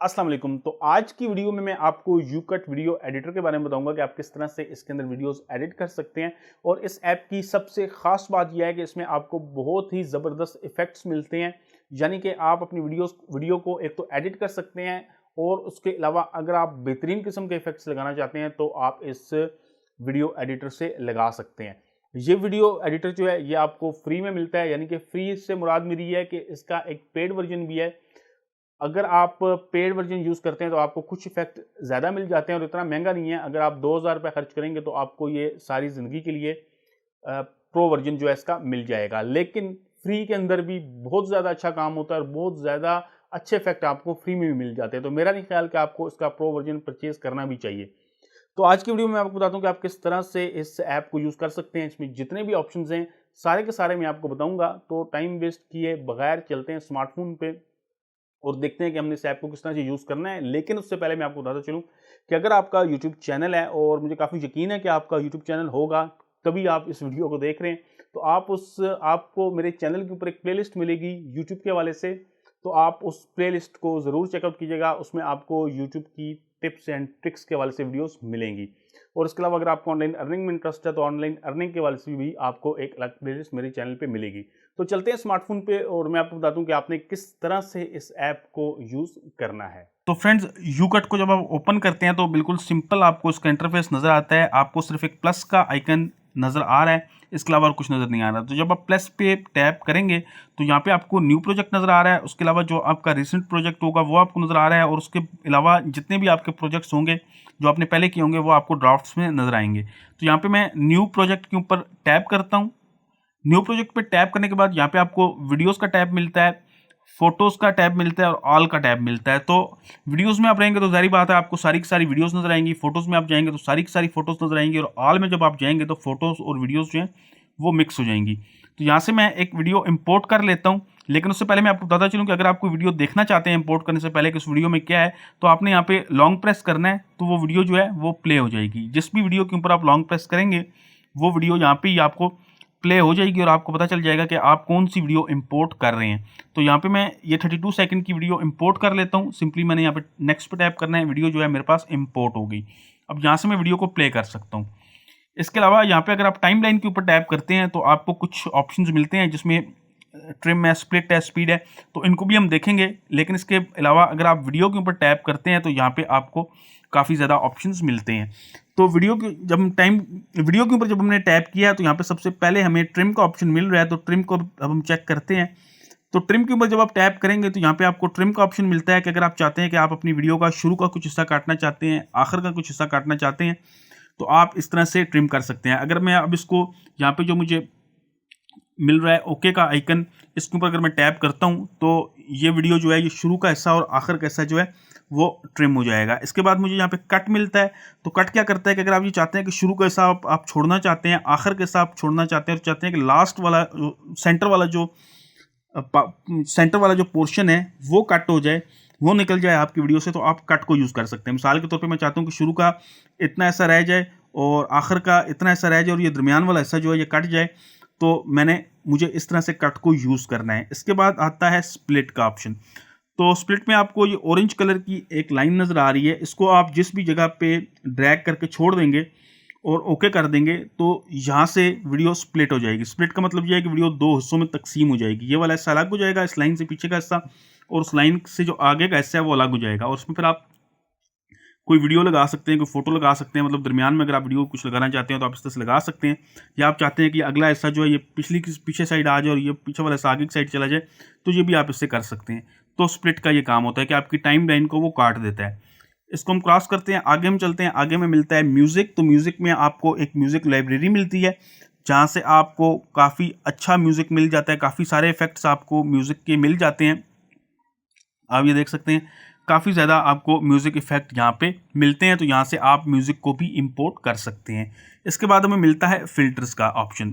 अस्सलाम वालेकुम। तो आज की वीडियो में मैं आपको यूकट वीडियो एडिटर के बारे में बताऊंगा कि आप किस तरह से इसके अंदर वीडियोस एडिट कर सकते हैं। और इस ऐप की सबसे ख़ास बात यह है कि इसमें आपको बहुत ही ज़बरदस्त इफ़ेक्ट्स मिलते हैं। यानी कि आप अपनी वीडियो को एक तो एडिट कर सकते हैं, और उसके अलावा अगर आप बेहतरीन किस्म के इफ़ेक्ट्स लगाना चाहते हैं तो आप इस वीडियो एडिटर से लगा सकते हैं। ये वीडियो एडिटर जो है ये आपको फ्री में मिलता है, यानी कि फ्री से मुराद मेरी है कि इसका एक पेड वर्जन भी है। अगर आप पेड वर्जन यूज़ करते हैं तो आपको कुछ इफ़ेक्ट ज़्यादा मिल जाते हैं और इतना महंगा नहीं है। अगर आप ₹2000 खर्च करेंगे तो आपको ये सारी ज़िंदगी के लिए प्रो वर्जन जो है इसका मिल जाएगा। लेकिन फ्री के अंदर भी बहुत ज़्यादा अच्छा काम होता है और बहुत ज़्यादा अच्छे इफ़ेक्ट आपको फ्री में भी मिल जाते हैं। तो मेरा नहीं ख्याल कि आपको इसका प्रो वर्जन परचेज़ करना भी चाहिए। तो आज की वीडियो में मैं आपको बताता हूँ कि आप किस तरह से इस ऐप को यूज़ कर सकते हैं। इसमें जितने भी ऑप्शंस हैं सारे के सारे मैं आपको बताऊँगा। तो टाइम वेस्ट किए बगैर चलते हैं स्मार्टफ़ोन पे और देखते हैं कि हमने इस ऐप को किस तरह से यूज़ करना है। लेकिन उससे पहले मैं आपको बताता चलूँ कि अगर आपका यूट्यूब चैनल है, और मुझे काफ़ी यकीन है कि आपका यूट्यूब चैनल होगा, तभी आप इस वीडियो को देख रहे हैं, तो आपको मेरे चैनल के ऊपर एक प्लेलिस्ट मिलेगी यूट्यूब के हवाले से। तो आप उस प्लेलिस्ट को ज़रूर चेकआउट कीजिएगा। उसमें आपको यूट्यूब की टिप्स एंड ट्रिक्स के हवाले से वीडियोस मिलेंगी। और इसके अलावा अगर आपको ऑनलाइन अर्निंग में इंटरेस्ट है तो ऑनलाइन अर्निंग के हवाले से भी आपको एक अलग प्लेलिस्ट मेरे चैनल पे मिलेगी। तो चलते हैं स्मार्टफ़ोन पे और मैं आपको बताता हूँ कि आपने किस तरह से इस ऐप को यूज़ करना है। तो फ्रेंड्स, यूकट को जब आप ओपन करते हैं तो बिल्कुल सिंपल आपको इसका इंटरफेस नज़र आता है। आपको सिर्फ एक प्लस का आइकन नज़र आ रहा है, इसके अलावा और कुछ नज़र नहीं आ रहा। तो जब आप प्लस पे टैप करेंगे तो यहाँ पे आपको न्यू प्रोजेक्ट नज़र आ रहा है। उसके अलावा जो आपका रिसेंट प्रोजेक्ट होगा वो आपको नज़र आ रहा है, और उसके अलावा जितने भी आपके प्रोजेक्ट्स होंगे जो आपने पहले किए होंगे वो आपको ड्राफ्ट्स में नज़र आएंगे। तो यहाँ पे मैं न्यू प्रोजेक्ट के ऊपर टैप करता हूँ। न्यू प्रोजेक्ट पे टैप करने के बाद यहाँ पे आपको वीडियोस का टैब मिलता है, फोटोज का टैब मिलता है और ऑल का टैब मिलता है। तो वीडियोस में आप रहेंगे तो जाहिर बात है आपको सारी की सारी वीडियोस नजर आएंगी। फोटोज में आप जाएंगे तो सारी की सारी फोटोज नजर आएंगी, और ऑल में जब आप जाएंगे तो फोटोज और वीडियोस जो हैं वो मिक्स हो जाएंगी। तो यहाँ से मैं एक वीडियो इंपोर्ट कर लेता हूँ। लेकिन उससे पहले मैं आपको बताता चलूँ कि अगर आप कोई वीडियो देखना चाहते हैं इंपोर्ट करने से पहले कि उस वीडियो में क्या है, तो आपने यहाँ पे लॉन्ग प्रेस करना है, तो वो वीडियो जो है वो प्ले हो जाएगी। जिस भी वीडियो के ऊपर आप लॉन्ग प्रेस करेंगे वो वीडियो यहाँ पे ही आपको प्ले हो जाएगी, और आपको पता चल जाएगा कि आप कौन सी वीडियो इंपोर्ट कर रहे हैं। तो यहाँ पे मैं ये 32 सेकंड की वीडियो इंपोर्ट कर लेता हूँ। सिंपली मैंने यहाँ पे नेक्स्ट पे टैप करना है, वीडियो जो है मेरे पास इंपोर्ट हो गई। अब यहाँ से मैं वीडियो को प्ले कर सकता हूँ। इसके अलावा यहाँ पे अगर आप टाइम लाइन के ऊपर टैप करते हैं तो आपको कुछ ऑप्शंस मिलते हैं, जिसमें ट्रिम है, स्प्लिट है, स्पीड है, तो इनको भी हम देखेंगे। लेकिन इसके अलावा अगर आप वीडियो के ऊपर टैप करते हैं तो यहाँ पे आपको काफ़ी ज़्यादा ऑप्शंस मिलते हैं। तो वीडियो के ऊपर जब हमने टैप किया तो यहाँ पे सबसे पहले हमें ट्रिम का ऑप्शन मिल रहा है। तो ट्रिम को अब हम चेक करते हैं। तो ट्रिम के ऊपर जब आप टैप करेंगे तो यहाँ पे आपको ट्रिम का ऑप्शन मिलता है कि अगर आप चाहते हैं कि आप अपनी वीडियो का शुरू का कुछ हिस्सा काटना चाहते हैं, आखिर का कुछ हिस्सा काटना चाहते हैं, तो आप इस तरह से ट्रिम कर सकते हैं। अगर मैं अब इसको यहाँ पे जो मुझे मिल रहा है ओके का आइकन, इसके ऊपर अगर मैं टैप करता हूँ तो ये वीडियो जो है ये शुरू का हिस्सा और आखिर का हिस्सा जो है वो ट्रिम हो जाएगा। इसके बाद मुझे यहाँ पे कट मिलता है। तो कट क्या करता है कि अगर आप ये चाहते हैं कि शुरू का हिस्सा आप छोड़ना चाहते हैं, आखिर का हिस्सा आप छोड़ना चाहते हैं, और चाहते हैं कि लास्ट वाला सेंटर वाला जो पोर्शन है वो कट हो जाए, वो निकल जाए आपकी वीडियो से, तो आप कट को यूज़ कर सकते हैं। मिसाल के तौर पे मैं चाहता हूँ कि शुरू का इतना हिस्सा रह जाए और आखिर का इतना हिस्सा रह जाए और ये दरमियान वाला हिस्सा जो है ये कट जाए, तो मुझे इस तरह से कट को यूज़ करना है। इसके बाद आता है स्प्लिट का ऑप्शन। तो स्प्लिट में आपको ये ऑरेंज कलर की एक लाइन नज़र आ रही है, इसको आप जिस भी जगह पे ड्रैग करके छोड़ देंगे और ओके कर देंगे तो यहाँ से वीडियो स्प्लिट हो जाएगी। स्प्लिट का मतलब ये है कि वीडियो दो हिस्सों में तकसीम हो जाएगी। ये वाला हिस्सा अलग हो जाएगा, इस लाइन से पीछे का हिस्सा, और उस लाइन से जो आगे का हिस्सा है वो अलग हो जाएगा। और उसमें फिर आप कोई वीडियो लगा सकते हैं, कोई फोटो लगा सकते हैं। मतलब दरमियान में अगर आप वीडियो कुछ लगाना चाहते हैं तो आप इस तरह से लगा सकते हैं। या आप चाहते हैं कि अगला हिस्सा जो है ये पीछे साइड आ जाए और ये पीछे वाला हिस्सा आगे की साइड चला जाए, तो ये भी आप इससे कर सकते हैं। तो स्प्लिट का ये काम होता है कि आपकी टाइम लाइन को वो काट देता है। इसको हम क्रॉस करते हैं, आगे हम चलते हैं। आगे में मिलता है म्यूज़िक। तो म्यूज़िक में आपको एक म्यूज़िक लाइब्रेरी मिलती है, जहाँ से आपको काफ़ी अच्छा म्यूज़िक मिल जाता है। काफ़ी सारे इफ़ेक्ट्स आपको म्यूज़िक के मिल जाते हैं। आप ये देख सकते हैं काफ़ी ज़्यादा आपको म्यूज़िक इफ़ेक्ट यहाँ पे मिलते हैं। तो यहाँ से आप म्यूज़िक को भी इंपोर्ट कर सकते हैं। इसके बाद हमें मिलता है फ़िल्टर्स का ऑप्शन।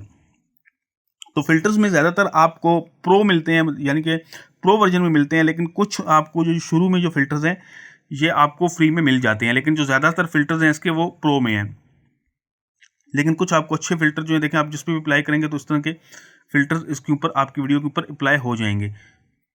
तो फ़िल्टर्स में ज़्यादातर आपको प्रो मिलते हैं, यानी कि प्रो वर्जन में मिलते हैं। लेकिन कुछ आपको जो शुरू में जो फ़िल्टर्स हैं ये आपको फ्री में मिल जाते हैं, लेकिन जो ज़्यादातर फ़िल्टर्स हैं इसके वो प्रो में हैं। लेकिन कुछ आपको अच्छे फ़िल्टर जो है देखें, आप जिस पे भी अप्लाई करेंगे तो इस तरह के फ़िल्टर इसके ऊपर आपकी वीडियो के ऊपर अप्लाई हो जाएंगे।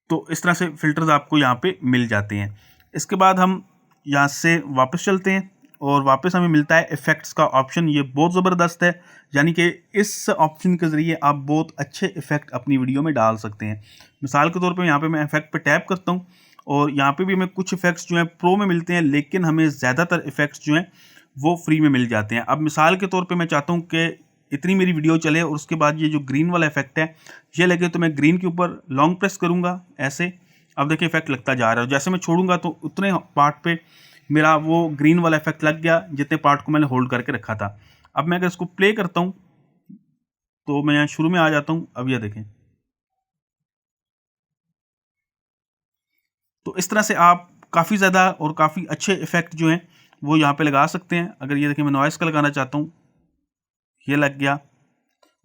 तो इस तरह से फ़िल्टर्स आपको यहाँ पे मिल जाते हैं। इसके बाद हम यहाँ से वापस चलते हैं और वापस हमें मिलता है इफ़ेक्ट्स का ऑप्शन। ये बहुत ज़बरदस्त है, यानी कि इस ऑप्शन के ज़रिए आप बहुत अच्छे इफ़ेक्ट अपनी वीडियो में डाल सकते हैं। मिसाल के तौर पे यहाँ पे मैं इफ़ेक्ट पे टैप करता हूँ और यहाँ पे भी हमें कुछ इफ़ेक्ट्स जो हैं प्रो में मिलते हैं, लेकिन हमें ज़्यादातर इफ़ेक्ट्स जो हैं वो फ्री में मिल जाते हैं। अब मिसाल के तौर पर मैं चाहता हूँ कि इतनी मेरी वीडियो चले और उसके बाद ये जो ग्रीन वाला इफ़ेक्ट है ये लगे, तो मैं ग्रीन के ऊपर लॉन्ग प्रेस करूँगा ऐसे। अब देखिए इफेक्ट लगता जा रहा है, जैसे मैं छोड़ूंगा तो उतने पार्ट पे मेरा वो ग्रीन वाला इफेक्ट लग गया जितने पार्ट को मैंने होल्ड करके रखा था। अब मैं अगर इसको प्ले करता हूं तो मैं यहाँ शुरू में आ जाता हूं। अब ये देखें, तो इस तरह से आप काफ़ी ज़्यादा और काफ़ी अच्छे इफेक्ट जो हैं वो यहाँ पे लगा सकते हैं। अगर ये देखें, मैं नॉइस का लगाना चाहता हूँ, ये लग गया।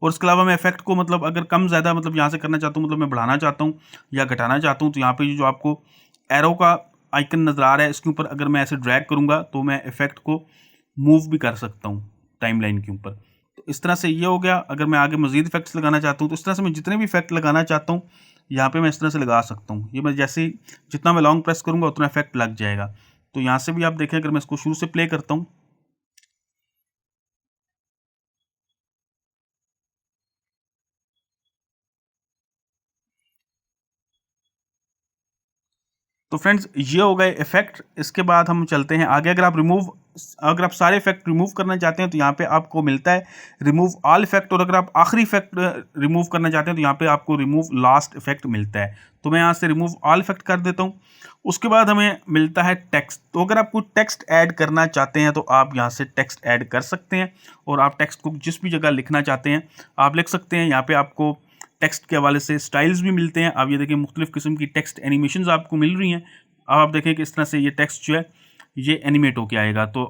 और इसके अलावा मैं इफेक्ट को मतलब अगर कम ज़्यादा मतलब यहाँ से करना चाहता हूँ, मतलब मैं बढ़ाना चाहता हूँ या घटाना चाहता हूँ, तो यहाँ पे जो आपको एरो का आइकन नज़र आ रहा है इसके ऊपर अगर मैं ऐसे ड्रैग करूँगा तो मैं इफेक्ट को मूव भी कर सकता हूँ टाइमलाइन के ऊपर। तो इस तरह से ये हो गया। अगर मैं आगे मज़ीद इफेक्ट्स लगाना चाहता हूँ तो इस तरह से मैं जितने भी इफेक्ट लगाना चाहता हूँ यहाँ पर मैं इस तरह से लगा सकता हूँ। ये मैं जैसे ही जितना मैं लॉन्ग प्रेस करूँगा उतना इफेक्ट लग जाएगा। तो यहाँ से भी आप देखें, अगर मैं इसको शुरू से प्ले करता हूँ तो फ्रेंड्स ये हो गए इफेक्ट। इसके बाद हम चलते हैं आगे। अगर आप सारे इफेक्ट रिमूव करना चाहते हैं तो यहाँ पे आपको मिलता है रिमूव ऑल इफेक्ट, और अगर आप आखिरी इफेक्ट रिमूव करना चाहते हैं तो यहाँ पे आपको रिमूव लास्ट इफेक्ट मिलता है। तो मैं यहाँ से रिमूव ऑल इफेक्ट कर देता हूँ। उसके बाद हमें मिलता है टेक्स्ट। तो अगर आप कोई टेक्स्ट ऐड करना चाहते हैं तो आप यहाँ से टेक्स्ट ऐड कर सकते हैं और आप टेक्स्ट को जिस भी जगह लिखना चाहते हैं आप लिख सकते हैं। यहाँ पे आपको टेक्स्ट के हवाले से स्टाइल्स भी मिलते हैं। आप ये देखिए मुख्तलिफ किस्म की टेक्स्ट एनिमेशंस आपको मिल रही हैं। अब आप देखें कि इस तरह से ये टेक्स्ट जो है ये एनिमेट होके आएगा। तो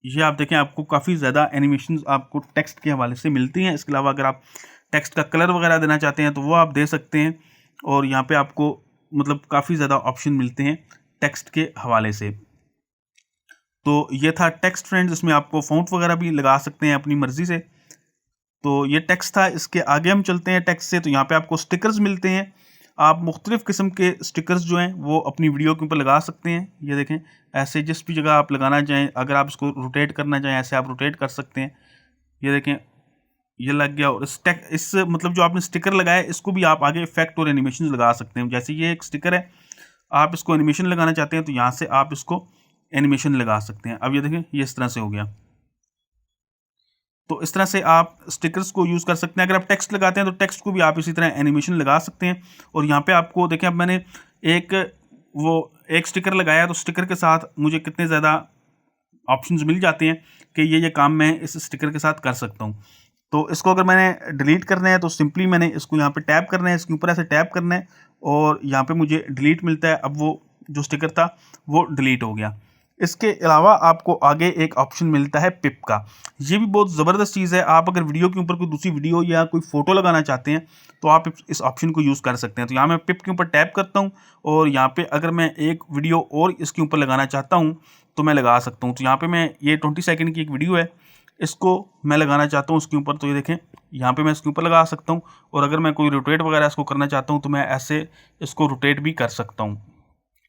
ये आप देखें आपको काफ़ी ज़्यादा एनिमेशंस आपको टेक्स्ट के हवाले से मिलती हैं। इसके अलावा अगर आप टेक्स्ट का कलर वगैरह देना चाहते हैं तो वो आप दे सकते हैं। और यहाँ पे आपको मतलब काफ़ी ज़्यादा ऑप्शन मिलते हैं टेक्स्ट के हवाले से। तो ये था टेक्स्ट फ्रेंड्स, इसमें आपको फ़ॉन्ट वगैरह भी लगा सकते हैं अपनी मर्ज़ी से। तो ये टेक्स्ट था। इसके आगे हम चलते हैं टेक्स्ट से। तो यहाँ पे आपको स्टिकर्स मिलते हैं। आप मुख्तलिफ़ किस्म के स्टिकर्स जो हैं वो अपनी वीडियो के ऊपर लगा सकते हैं। ये देखें, ऐसे जिस भी जगह आप लगाना चाहें, अगर आप इसको रोटेट करना चाहें ऐसे आप रोटेट कर सकते हैं। ये देखें, ये लग गया। और इस मतलब जो आपने स्टिकर लगाया है इसको भी आप आगे इफेक्ट और एनिमेशन लगा सकते हैं। जैसे ये एक स्टिकर है, आप इसको एनिमेशन लगाना चाहते हैं तो यहाँ से आप इसको एनिमेशन लगा सकते हैं। अब ये देखें, ये इस तरह से हो गया। तो इस तरह से आप स्टिकर्स को यूज़ कर सकते हैं। अगर आप टेक्स्ट लगाते हैं तो टेक्स्ट को भी आप इसी तरह एनिमेशन लगा सकते हैं। और यहाँ पे आपको देखें, अब मैंने एक स्टिकर लगाया तो स्टिकर के साथ मुझे कितने ज़्यादा ऑप्शंस मिल जाते हैं कि ये काम मैं इस स्टिकर के साथ कर सकता हूँ। तो इसको अगर मैंने डिलीट करना है तो सिंपली मैंने इसको यहाँ पे टैप करना है, इसके ऊपर ऐसे टैप करना है और यहाँ पे मुझे डिलीट मिलता है। अब वो जो स्टिकर था वो डिलीट हो गया। इसके अलावा आपको आगे एक ऑप्शन मिलता है पिप का। ये भी बहुत ज़बरदस्त चीज़ है। आप अगर वीडियो के ऊपर कोई दूसरी वीडियो या कोई फ़ोटो लगाना चाहते हैं तो आप इस ऑप्शन को यूज़ कर सकते हैं। तो यहाँ मैं पिप के ऊपर टैप करता हूँ और यहाँ पे अगर मैं एक वीडियो और इसके ऊपर लगाना चाहता हूँ तो मैं लगा सकता हूँ। तो यहाँ पे मैं ये 20 सेकंड की एक वीडियो है, इसको मैं लगाना चाहता हूँ उसके ऊपर। तो ये देखें, यहाँ पे मैं इसके ऊपर लगा सकता हूँ। और अगर मैं कोई रोटेट वगैरह इसको करना चाहता हूँ तो मैं ऐसे इसको रोटेट भी कर सकता हूँ।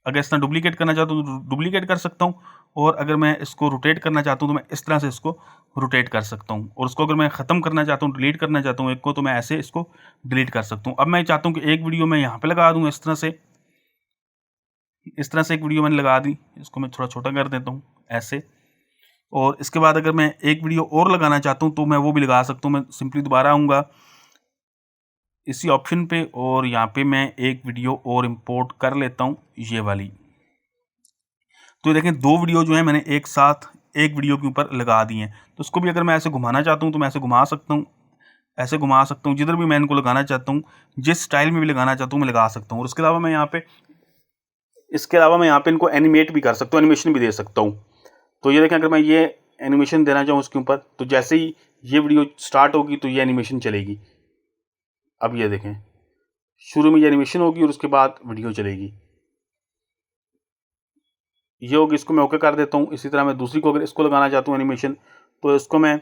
अगर इस तरह डुप्लीकेट करना चाहता हूँ तो डुप्लीकेट कर सकता हूँ। और अगर मैं इसको रोटेट करना चाहता हूँ तो मैं इस तरह से इसको रोटेट कर सकता हूँ। और उसको अगर मैं ख़त्म करना चाहता हूँ, डिलीट करना चाहता हूँ एक को, तो मैं ऐसे इसको डिलीट कर सकता हूँ। अब मैं चाहता हूँ कि एक वीडियो मैं यहाँ पे लगा दूँ इस तरह से एक वीडियो मैंने लगा दी। इसको मैं थोड़ा छोटा कर देता हूँ ऐसे। और इसके बाद अगर मैं एक वीडियो और लगाना चाहता हूँ तो मैं वो भी लगा सकता हूँ। मैं सिंपली दोबारा आऊँगा इसी ऑप्शन पे और यहाँ पे मैं एक वीडियो और इंपोर्ट कर लेता हूँ, ये वाली। तो देखें, दो वीडियो जो है मैंने एक साथ एक वीडियो के ऊपर लगा दी हैं। तो उसको भी अगर मैं ऐसे घुमाना चाहता हूँ तो मैं ऐसे घुमा सकता हूँ, ऐसे घुमा सकता हूँ। जिधर भी मैं इनको लगाना चाहता हूँ, जिस स्टाइल में भी लगाना चाहता हूँ मैं लगा सकता हूँ। और इसके अलावा मैं यहाँ पे इनको एनिमेट भी कर सकता हूँ, एनिमेशन भी दे सकता हूँ। तो ये देखें, अगर मैं ये एनिमेशन देना चाहूँ उसके ऊपर तो जैसे ही ये वीडियो स्टार्ट होगी तो ये एनिमेशन चलेगी। अब ये देखें, शुरू में ये एनिमेशन होगी और उसके बाद वीडियो चलेगी। ये होगी, इसको मैं ओके कर देता हूँ। इसी तरह मैं दूसरी को अगर इसको लगाना चाहता हूँ एनिमेशन, तो इसको मैं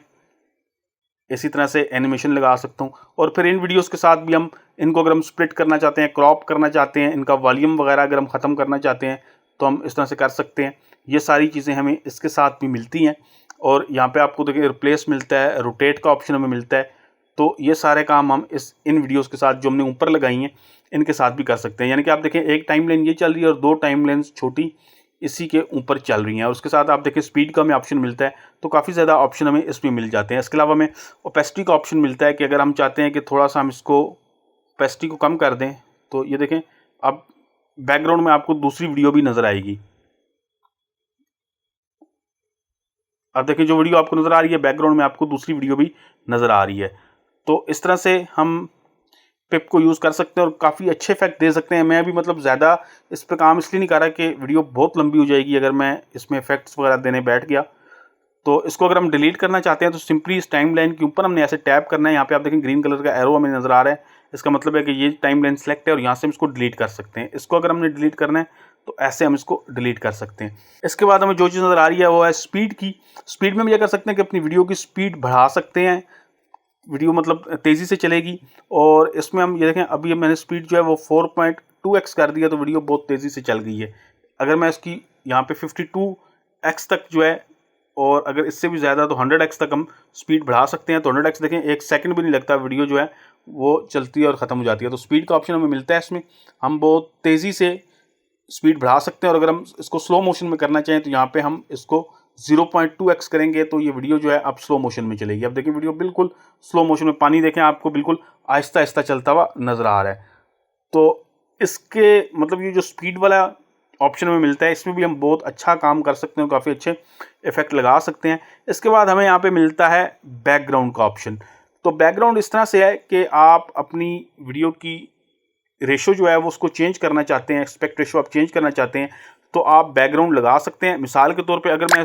इसी तरह से एनिमेशन लगा सकता हूँ। और फिर इन वीडियोस के साथ भी हम इनको अगर हम स्प्लिट करना चाहते हैं, क्रॉप करना चाहते हैं, इनका वॉल्यूम वगैरह अगर हम ख़त्म करना चाहते हैं तो हम इस तरह से कर सकते हैं। ये सारी चीज़ें हमें इसके साथ भी मिलती हैं। और यहाँ पे आपको देखिए रिप्लेस मिलता है, रोटेट का ऑप्शन हमें मिलता है। तो ये सारे काम हम इन वीडियोज़ के साथ जो हमने ऊपर लगाई हैं इनके साथ भी कर सकते हैं। यानी कि आप देखें एक टाइम लाइन ये चल रही है और 2 टाइम लाइन्स छोटी इसी के ऊपर चल रही हैं। और उसके साथ आप देखें स्पीड का हमें ऑप्शन मिलता है, तो काफ़ी ज़्यादा ऑप्शन हमें इसमें मिल जाते हैं। इसके अलावा हमें ओपेसिटी का ऑप्शन मिलता है कि अगर हम चाहते हैं कि थोड़ा सा हम इसको ओपेसिटी को कम कर दें, तो ये देखें अब बैकग्राउंड में आपको दूसरी वीडियो भी नज़र आएगी। अब देखिए जो वीडियो आपको नज़र आ रही है बैकग्राउंड में आपको दूसरी वीडियो भी नज़र आ रही है। तो इस तरह से हम पिप को यूज़ कर सकते हैं और काफ़ी अच्छे इफेक्ट दे सकते हैं। मैं भी मतलब ज़्यादा इस पे काम इसलिए नहीं कर रहा कि वीडियो बहुत लंबी हो जाएगी अगर मैं इसमें इफेक्ट्स वगैरह देने बैठ गया। तो इसको अगर हम डिलीट करना चाहते हैं तो सिंपली इस टाइम लाइन के ऊपर हमने ऐसे टैप करना है। यहाँ पे आप देखें ग्रीन कलर का एरो हमें नज़र आ रहा है, इसका मतलब है कि ये टाइम लाइन सेलेक्ट है और यहाँ से हम इसको डिलीट कर सकते हैं। इसको अगर हमने डिलीट करना है तो ऐसे हम इसको डिलीट कर सकते हैं। इसके बाद हमें जो चीज़ नज़र आ रही है वो है स्पीड की। स्पीड में हम ये कर सकते हैं कि अपनी वीडियो की स्पीड बढ़ा सकते हैं, वीडियो मतलब तेज़ी से चलेगी। और इसमें हम ये देखें अभी मैंने स्पीड जो है वो 4.2x कर दिया तो वीडियो बहुत तेज़ी से चल गई है। अगर मैं इसकी यहाँ पे 52x तक जो है और अगर इससे भी ज़्यादा तो 100x तक हम स्पीड बढ़ा सकते हैं। तो 100x देखें 1 सेकंड भी नहीं लगता, वीडियो जो है वो चलती है और ख़त्म हो जाती है। तो स्पीड का ऑप्शन हमें मिलता है इसमें, हम बहुत तेज़ी से स्पीड बढ़ा सकते हैं। और अगर हम इसको स्लो मोशन में करना चाहें तो यहाँ पे हम इसको 0.2x करेंगे तो ये वीडियो जो है अब स्लो मोशन में चलेगी। अब देखिए वीडियो बिल्कुल स्लो मोशन में, पानी देखें आपको बिल्कुल आहिस्ता आहिस्ता चलता हुआ नज़र आ रहा है। तो इसके मतलब ये जो स्पीड वाला ऑप्शन हमें मिलता है इसमें भी हम बहुत अच्छा काम कर सकते हैं, काफ़ी अच्छे इफेक्ट लगा सकते हैं। इसके बाद हमें यहाँ पे मिलता है बैकग्राउंड का ऑप्शन। तो बैकग्राउंड इस तरह से है कि आप अपनी वीडियो की रेशो जो है वो उसको चेंज करना चाहते हैं, एस्पेक्ट रेशो आप चेंज करना चाहते हैं तो आप बैकग्राउंड लगा सकते हैं। मिसाल के तौर पे अगर मैं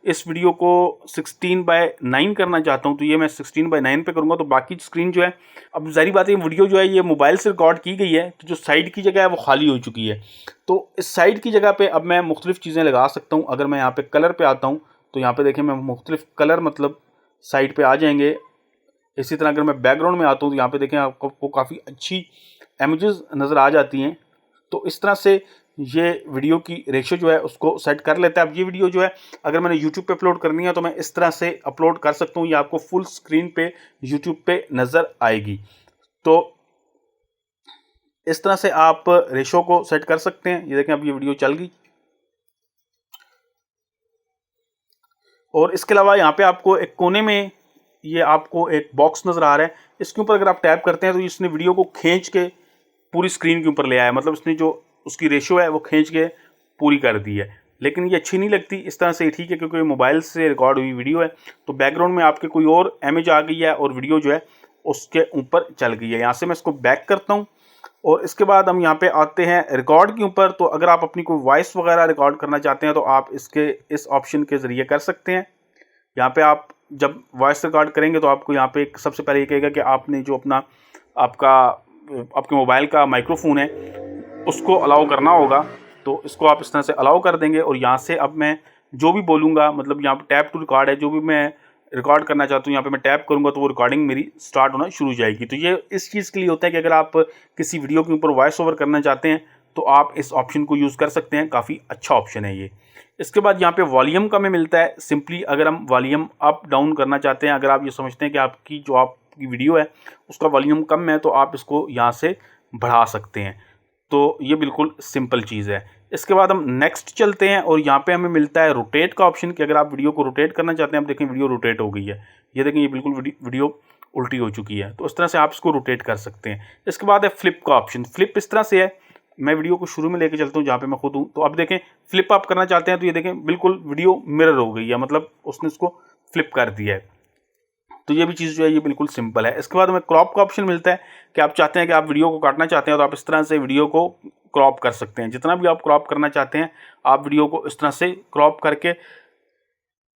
इस वीडियो को 16:9 करना चाहता हूं तो ये मैं 16:9 पे करूंगा तो बाकी स्क्रीन जो है, अब जारी बात है वीडियो जो है ये मोबाइल से रिकॉर्ड की गई है तो जो साइड की जगह है वो खाली हो चुकी है। तो इस साइड की जगह पर अब मैं मुख्तलिफ चीज़ें लगा सकता हूँ। अगर मैं यहाँ पर कलर पर आता हूँ तो यहाँ पर देखें मैं मुख्तलिफ कलर मतलब साइड पर आ जाएंगे। इसी तरह अगर मैं बैकग्राउंड में आता हूँ तो यहाँ पे देखें आपको काफ़ी अच्छी इमेजेस नज़र आ जाती हैं। तो इस तरह से ये वीडियो की रेशो जो है उसको सेट कर लेता है। अब ये वीडियो जो है अगर मैंने YouTube पे अपलोड करनी है तो मैं इस तरह से अपलोड कर सकता हूँ, ये आपको फुल स्क्रीन पे YouTube पे नज़र आएगी। तो इस तरह से आप रेशो को सेट कर सकते हैं। ये देखें अब ये वीडियो चल गई। और इसके अलावा यहाँ पे आपको एक कोने में ये आपको एक बॉक्स नज़र आ रहा है, इसके ऊपर अगर आप टैप करते हैं तो इसने वीडियो को खींच के पूरी स्क्रीन के ऊपर ले आया, मतलब इसने जो उसकी रेशो है वो खींच के पूरी कर दी है। लेकिन ये अच्छी नहीं लगती इस तरह से, ठीक है, क्योंकि मोबाइल से रिकॉर्ड हुई वीडियो है तो बैकग्राउंड में आपके कोई और इमेज आ गई है और वीडियो जो है उसके ऊपर चल गई है। यहाँ से मैं इसको बैक करता हूँ और इसके बाद हम यहाँ पे आते हैं रिकॉर्ड के ऊपर। तो अगर आप अपनी कोई वॉइस वगैरह रिकॉर्ड करना चाहते हैं तो आप इस ऑप्शन के ज़रिए कर सकते हैं। यहाँ पे आप जब वॉइस रिकॉर्ड करेंगे तो आपको यहाँ पे सबसे पहले ये कहेगा कि आपने जो आपके मोबाइल का माइक्रोफोन है उसको अलाउ करना होगा। तो इसको आप इस तरह से अलाउ कर देंगे और यहाँ से अब मैं जो भी बोलूँगा, मतलब यहाँ पे टैप टू रिकॉर्ड है, जो भी मैं रिकॉर्ड करना चाहता हूँ यहाँ पे मैं टैप करूँगा तो वो रिकॉर्डिंग मेरी स्टार्ट होना शुरू हो जाएगी। तो ये इस चीज़ के लिए होता है कि अगर आप किसी वीडियो के ऊपर वॉइस ओवर करना चाहते हैं तो आप इस ऑप्शन को यूज़ कर सकते हैं, काफ़ी अच्छा ऑप्शन है ये। इसके बाद यहाँ पे वॉल्यूम का हमें मिलता है। सिंपली अगर हम वॉल्यूम अप डाउन करना चाहते हैं, अगर आप ये समझते हैं कि आपकी वीडियो है उसका वॉल्यूम कम है तो आप इसको यहाँ से बढ़ा सकते हैं। तो ये बिल्कुल सिंपल चीज़ है। इसके बाद हम नेक्स्ट चलते हैं और यहाँ पे हमें मिलता है रोटेट का ऑप्शन कि अगर आप वीडियो को रोटेट करना चाहते हैं, आप देखें वीडियो रोटेट हो गई है, ये देखें ये बिल्कुल वीडियो उल्टी हो चुकी है। तो इस तरह से आप इसको रोटेट कर सकते हैं। इसके बाद है फ्लिप का ऑप्शन। फ्लिप इस तरह से है, मैं वीडियो को शुरू में लेके चलता हूँ जहाँ पे मैं खुद हूँ। तो अब देखें फ्लिप आप करना चाहते हैं तो ये देखें बिल्कुल वीडियो मिरर हो गई है, मतलब उसने इसको फ्लिप कर दिया है। तो ये भी चीज़ जो है ये बिल्कुल सिंपल है। इसके बाद हमें क्रॉप का ऑप्शन मिलता है कि आप चाहते हैं कि आप वीडियो को काटना चाहते हैं तो आप इस तरह से वीडियो को क्रॉप कर सकते हैं। जितना भी आप क्रॉप करना चाहते हैं आप वीडियो को इस तरह से क्रॉप करके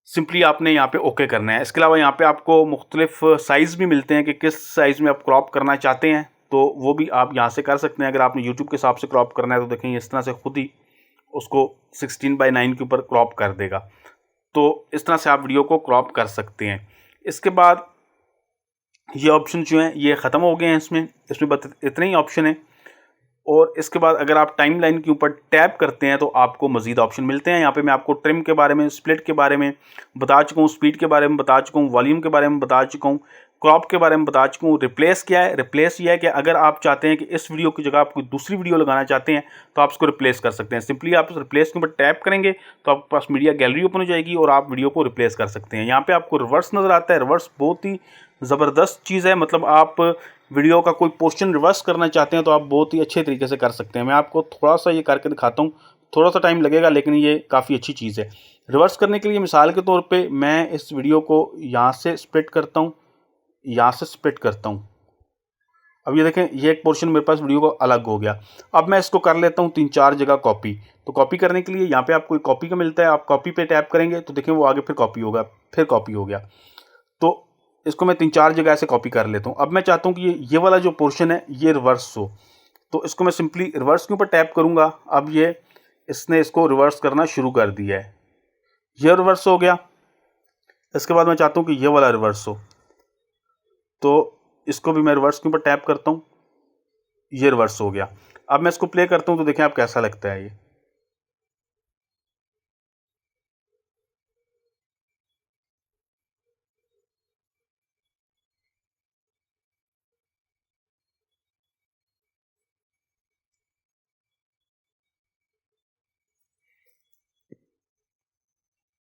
सिंपली आपने यहाँ पे ओके करना है। इसके अलावा यहाँ पे आपको मुख्तलिफ साइज़ भी मिलते हैं कि किस साइज़ में आप क्रॉप करना चाहते हैं, तो वो भी आप यहाँ से कर सकते हैं। अगर आपने यूट्यूब के हिसाब से क्रॉप करना है तो देखें इस तरह से खुद ही उसको 16:9 के ऊपर क्रॉप कर देगा। तो इस तरह से आप वीडियो को क्रॉप कर सकते हैं। इसके बाद ये ऑप्शन जो हैं ये ख़त्म हो गए हैं। इसमें बस इतने ही ऑप्शन हैं। और इसके बाद अगर आप टाइम लाइन के ऊपर टैप करते हैं तो आपको मज़ीद ऑप्शन मिलते हैं। यहाँ पे मैं आपको ट्रिम के बारे में, स्प्लिट के बारे में बता चुका हूँ, स्पीड के बारे में बता चुका हूँ, वॉल्यूम के बारे में बता चुका हूँ, क्रॉप के बारे में बता चुका हूँ। रिप्लेस क्या है? रिप्लेस ये है कि अगर आप चाहते हैं कि इस वीडियो की जगह आप कोई दूसरी वीडियो लगाना चाहते हैं तो आप इसको रिप्लेस कर सकते हैं। सिंपली आप रिप्लेस के ऊपर टैप करेंगे तो आपके पास मीडिया गैलरी ओपन हो जाएगी और आप वीडियो को रिप्लेस कर सकते हैं। यहाँ पे आपको रिवर्स नज़र आता है। रिवर्स बहुत ही ज़बरदस्त चीज़ है। मतलब आप वीडियो का कोई पोर्शन रिवर्स करना चाहते हैं तो आप बहुत ही अच्छे तरीके से कर सकते हैं। मैं आपको थोड़ा सा ये करके दिखाता हूँ, थोड़ा सा टाइम लगेगा लेकिन ये काफ़ी अच्छी चीज़ है। रिवर्स करने के लिए मिसाल के तौर पे मैं इस वीडियो को यहाँ से स्प्लिट करता हूँ, यहाँ से स्प्लिट करता हूँ। अब ये देखें, ये एक पोर्शन मेरे पास वीडियो को अलग हो गया। अब मैं इसको कर लेता हूँ 3-4 जगह कॉपी। तो कॉपी करने के लिए यहाँ पे आपको कॉपी का मिलता है, आप कॉपी पे टैप करेंगे तो देखें वो आगे फिर कॉपी होगा, फिर कॉपी हो गया। तो इसको मैं 3-4 जगह से कॉपी कर लेता हूँ। अब मैं चाहता हूँ कि ये वाला जो पोर्शन है ये रिवर्स हो, तो इसको मैं सिंपली रिवर्स के ऊपर टैप करूँगा। अब ये इसने इसको रिवर्स करना शुरू कर दिया है, ये रिवर्स हो गया। इसके बाद मैं चाहता हूँ कि ये वाला रिवर्स हो, तो इसको भी मैं रिवर्स के ऊपर टैप करता हूँ, ये रिवर्स हो गया। अब मैं इसको प्ले करता हूँ तो देखें आप कैसा लगता है ये।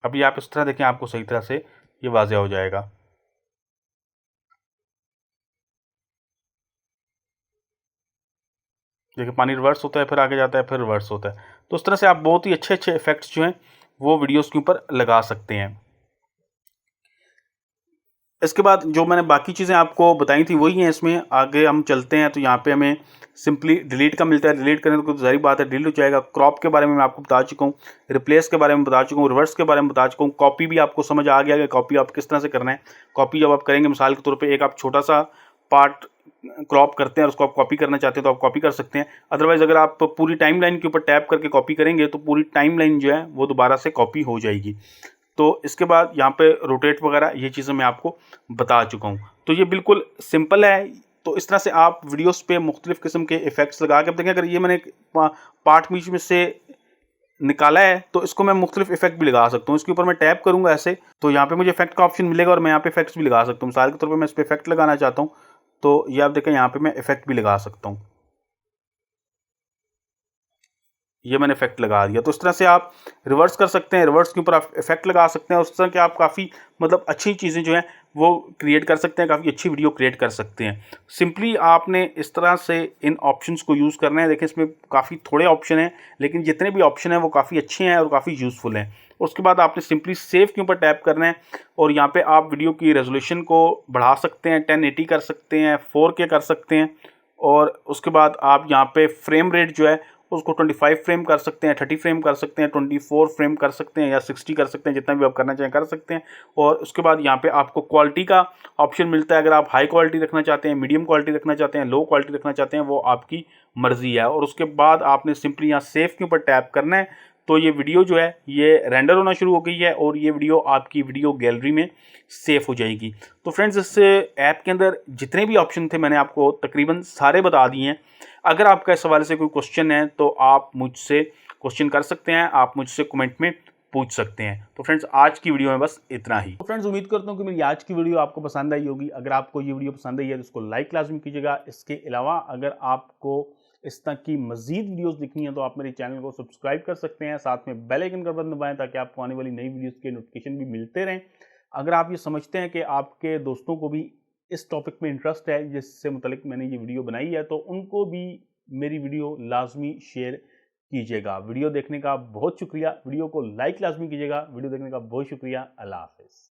अभी आप इस तरह देखें, आपको सही तरह से ये वाज़ेह हो जाएगा। देखिए पानी रिवर्स होता है, फिर आगे जाता है, फिर रिवर्स होता है। तो उस तरह से आप बहुत ही अच्छे अच्छे इफेक्ट्स जो हैं वो वीडियोस के ऊपर लगा सकते हैं। इसके बाद जो मैंने बाकी चीज़ें आपको बताई थी वही हैं इसमें। आगे हम चलते हैं तो यहाँ पे हमें सिंपली डिलीट का मिलता है। डिलीट करने तो ज़ाहिर बात है डिलीट हो जाएगा। क्रॉप के बारे में मैं आपको बता चुका हूँ, रिप्लेस के बारे में बता चुका हूँ, रिवर्स के बारे में बता चुका हूँ। कॉपी भी आपको समझ आ गया कि कॉपी आप किस तरह से करना है। कॉपी जब आप करेंगे, मिसाल के तौर पर एक आप छोटा सा पार्ट क्रॉप करते हैं और उसको आप कॉपी करना चाहते हैं तो आप कॉपी कर सकते हैं। अदरवाइज़ अगर आप पूरी टाइम लाइन के ऊपर टैप करके कॉपी करेंगे तो पूरी टाइम लाइन जो है वो दोबारा से कॉपी हो जाएगी। तो इसके बाद यहाँ पे रोटेट वगैरह ये चीज़ें मैं आपको बता चुका हूँ। तो ये बिल्कुल सिंपल है। तो इस तरह से आप वीडियोस पे मुख्तलिफ़ किस्म के इफ़ेक्ट्स लगा के, अब देखें अगर ये मैंने पार्ट बीच में से निकाला है तो इसको मैं मुख्तलिफ़ इफ़ेक्ट भी लगा सकता हूँ। इसके ऊपर मैं टैप करूँगा ऐसे तो यहाँ पे मुझे इफ़ेक्ट का ऑप्शन मिलेगा और मैं यहाँ पे इफ़ेक्ट्स भी लगा सकता हूँ। मिसाल के तौर पर मैं इस पर इफ़ेक्ट लगाना चाहता हूँ तो ये आप देखें यहाँ पे मैं इफ़ेक्ट भी लगा सकता हूँ। ये मैंने इफेक्ट लगा दिया। तो इस तरह से आप रिवर्स कर सकते हैं, रिवर्स के ऊपर आप इफेक्ट लगा सकते हैं। उस तरह के आप काफ़ी मतलब अच्छी चीज़ें जो हैं वो क्रिएट कर सकते हैं, काफ़ी अच्छी वीडियो क्रिएट कर सकते हैं। सिंपली आपने इस तरह से इन ऑप्शंस को यूज़ करना है। देखिए इसमें काफ़ी थोड़े ऑप्शन हैं लेकिन जितने भी ऑप्शन हैं वो काफ़ी अच्छे हैं और काफ़ी यूज़फुल हैं। उसके बाद आपने सिंपली सेव के ऊपर टैप करना है और यहाँ पे आप वीडियो की रेजोल्यूशन को बढ़ा सकते हैं, 1080 कर सकते हैं, 4K कर सकते हैं। और उसके बाद आप यहाँ पे फ्रेम रेट जो है उसको 25 फ्रेम कर सकते हैं, 30 फ्रेम कर सकते हैं, 24 फ्रेम कर सकते हैं या 60 कर सकते हैं, जितना भी आप करना चाहें कर सकते हैं। और उसके बाद यहाँ पे आपको क्वालिटी का ऑप्शन मिलता है। अगर आप हाई क्वालिटी रखना चाहते हैं, मीडियम क्वालिटी रखना चाहते हैं, लो क्वालिटी रखना चाहते हैं, वो आपकी मर्ज़ी है। और उसके बाद आपने सिंपली यहाँ सेव के ऊपर टैप करना है तो ये वीडियो जो है ये रेंडर होना शुरू हो गई है और ये वीडियो आपकी वीडियो गैलरी में सेव हो जाएगी। तो फ्रेंड्स इस ऐप के अंदर जितने भी ऑप्शन थे मैंने आपको तकरीबन सारे बता दिए हैं। अगर आपका इस हवाले से कोई क्वेश्चन है तो आप मुझसे क्वेश्चन कर सकते हैं, आप मुझसे कमेंट में पूछ सकते हैं। तो फ्रेंड्स आज की वीडियो में बस इतना ही। तो फ्रेंड्स उम्मीद करता हूँ कि मेरी आज की वीडियो आपको पसंद आई होगी। अगर आपको ये वीडियो पसंद आई है तो इसको लाइक लाजमी कीजिएगा। इसके अलावा अगर आपको इस तरह की मजीद वीडियोस देखनी है तो आप मेरे चैनल को सब्सक्राइब कर सकते हैं, साथ में बेल आइकन का बटन दबाएं ताकि आपको आने वाली नई वीडियोस के नोटिफिकेशन भी मिलते रहें। अगर आप ये समझते हैं कि आपके दोस्तों को भी इस टॉपिक में इंटरेस्ट है जिससे मुतलिक मैंने ये वीडियो बनाई है तो उनको भी मेरी वीडियो लाजमी शेयर कीजिएगा। वीडियो देखने का बहुत शुक्रिया। वीडियो को लाइक लाजमी कीजिएगा। वीडियो देखने का बहुत शुक्रिया। अल्लाह हाफिज़।